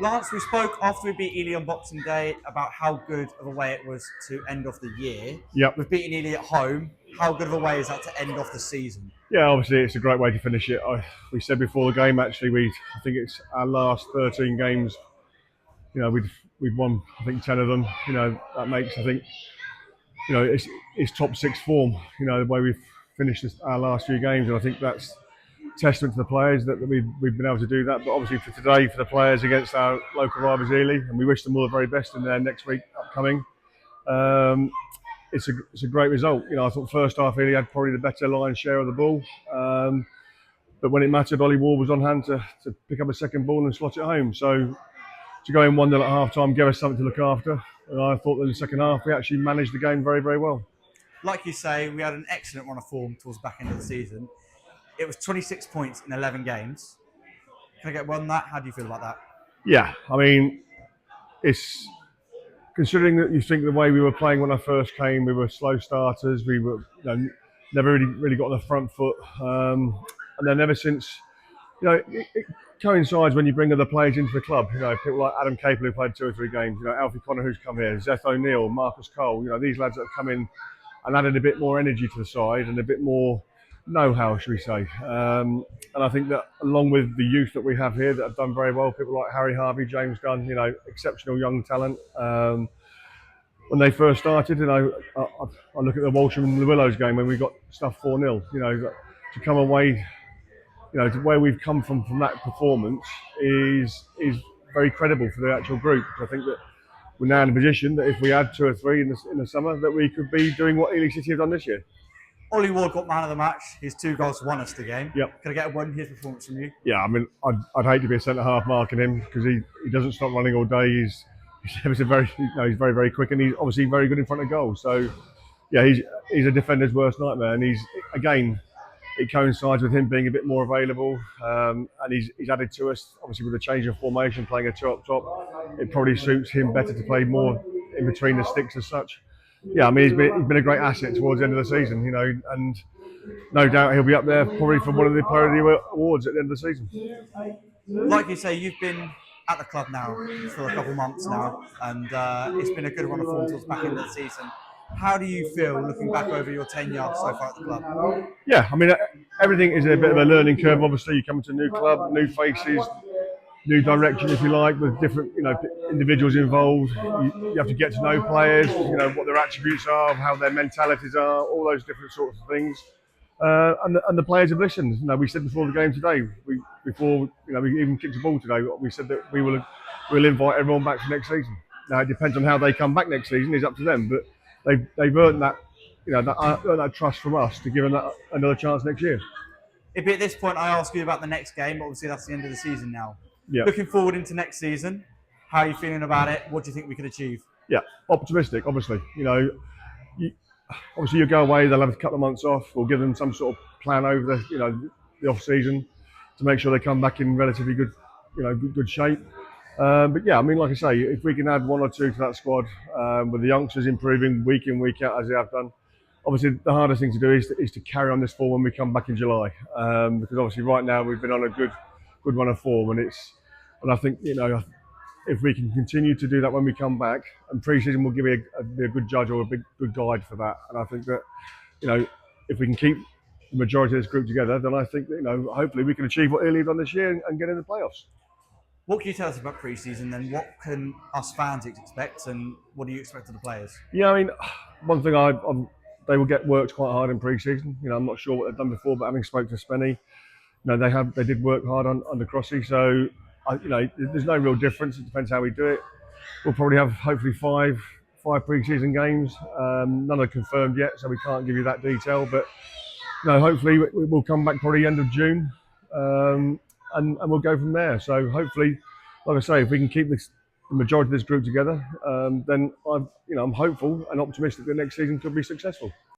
Lance, we spoke after we beat Ely on Boxing Day about how good of a way it was to end off the year. Yep. We've beaten Ely at home. How good of a way is that to end off the season? Yeah, obviously it's a great way to finish it. We said before the game, actually, I think it's our last 13 games. We've won, I think, 10 of them. That makes, I think, it's top six form. The way we've finished our last few games, and I think that's testament to the players that we've been able to do that. But obviously for today, for the players against our local rivals, Ely, and we wish them all the very best in their next week upcoming. Um, it's a great result. I thought first half Ely had probably the better lion's share of the ball. But when it mattered, Ollie Ward was on hand to pick up a second ball and slot it home. So to go in 1-0 at half time gave us something to look after. And I thought that in the second half we actually managed the game very, very well. Like you say, we had an excellent run of form towards the back end of the season. It was 26 points in 11 games. Can I get one on that? How do you feel about that? Yeah, I mean, it's considering that you think the way we were playing when I first came, we were slow starters. We were never really got on the front foot, and then ever since, it coincides when you bring other players into the club. People like Adam Capel who played 2 or 3 games. Alfie Connor who's come here, Zeth O'Neill, Marcus Cole. These lads that have come in and added a bit more energy to the side and a bit more know-how, should we say. And I think that along with the youth that we have here that have done very well, people like Harry Harvey, James Gunn, exceptional young talent. When they first started, I look at the Walsham and the Willows game when we got stuffed 4-0. To come away, to where we've come from that performance is very credible for the actual group. I think that we're now in a position that if we had 2 or 3 in the summer, that we could be doing what Ely City have done this year. Ollie Ward got man of the match. His 2 goals won us the game. Yep. Can I get a one his performance from you? Yeah, I mean, I'd hate to be a centre half marking him because he doesn't stop running all day. He's very very quick, and he's obviously very good in front of goal. So yeah, he's a defender's worst nightmare, and it coincides with him being a bit more available, and he's added to us obviously with the change of formation, playing a 2 up top. It probably suits him better to play more in between the sticks as such. Yeah, I mean he's been a great asset towards the end of the season, and no doubt he'll be up there probably for one of the Player of the Year awards at the end of the season. Like you say, you've been at the club now for a couple of months now, and it's been a good run of form towards the back end of the season. How do you feel looking back over your tenure so far at the club? Yeah, I mean everything is a bit of a learning curve. Obviously, you come to a new club, new faces, new direction, if you like, with different individuals involved. You have to get to know players, what their attributes are, how their mentalities are, all those different sorts of things. And the players have listened. We said before the game today, before we even kicked the ball today, we said that we'll invite everyone back for next season. Now it depends on how they come back next season. It's up to them, but they've earned that that trust from us to give them another chance next year. If at this point I ask you about the next game, obviously that's the end of the season now. Yeah. Looking forward into next season, how are you feeling about it? What do you think we can achieve? Yeah, optimistic. Obviously, obviously you go away. They'll have a couple of months off. We'll give them some sort of plan over the off season to make sure they come back in relatively good shape. But yeah, I mean, like I say, if we can add 1 or 2 to that squad, with the youngsters improving week in week out as they have done. Obviously, the hardest thing to do is to carry on this form when we come back in July, because obviously right now we've been on a good run of form, and I think if we can continue to do that when we come back, and pre-season will be a good judge or a good guide for that. And I think that if we can keep the majority of this group together, then I think that hopefully we can achieve what Ely have done this year and get in the playoffs. What can you tell us about pre-season then? What can us fans expect, and what do you expect of the players? Yeah, I mean, one thing they will get worked quite hard in pre-season. I'm not sure what they've done before, but having spoke to Spenny, they did work hard under Crossy. So there's no real difference. It depends how we do it. We'll probably have hopefully five pre-season games. None are confirmed yet, so we can't give you that detail. But hopefully we'll come back probably end of June, and we'll go from there. So hopefully, like I say, if we can keep the majority of this group together, then I'm hopeful and optimistic that next season could be successful.